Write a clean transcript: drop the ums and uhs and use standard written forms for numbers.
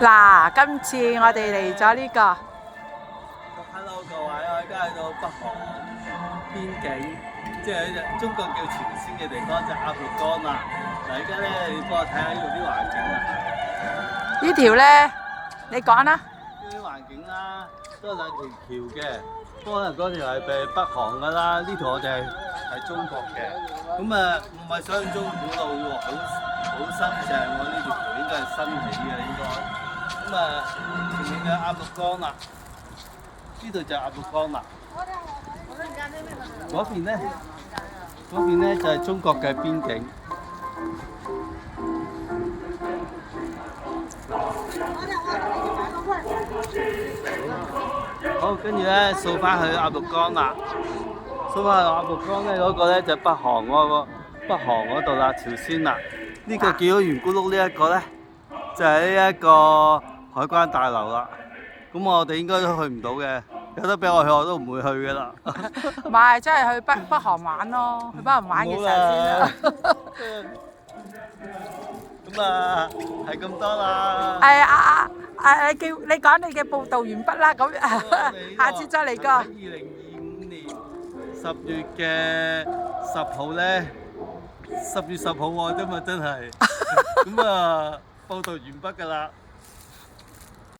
嗱，今次我哋嚟咗呢個 Hello 各位，我而家喺到北韓邊境，即係中國叫朝鮮嘅地方，就鴨綠江啦。嗱，而家咧，你幫我睇下呢度啲環境啦。呢條咧，你講啦。呢啲環境啦，都有兩條橋嘅，不過可能嗰條係北韓噶啦，呢條我哋係中國嘅。咁啊，唔係想象中古老喎，好新淨喎，呢條橋應該係新起嘅應該。咁啊，前面嘅鴨綠江啦。呢度就鴨綠江啦，嗰邊咧就係中國嘅邊境。好，跟住咧掃翻去鴨綠江啦，掃翻去鴨綠江咧嗰個咧就北韓嗰度啦，朝鮮啦。呢個見到圓咕碌呢一個咧，就係呢一個海關大樓啦。咁我哋應該都去唔到嘅，有得俾我去我都唔會去噶啦。唔係，真係去北韓玩咯，去北韓玩嘅時候先啦。咁啊，係咁多啦。你講你嘅報道完畢啦，咁下次再嚟過。喺2025年10月嘅10號咧，10月10號喎，今日真係。咁啊，報道完畢㗎啦。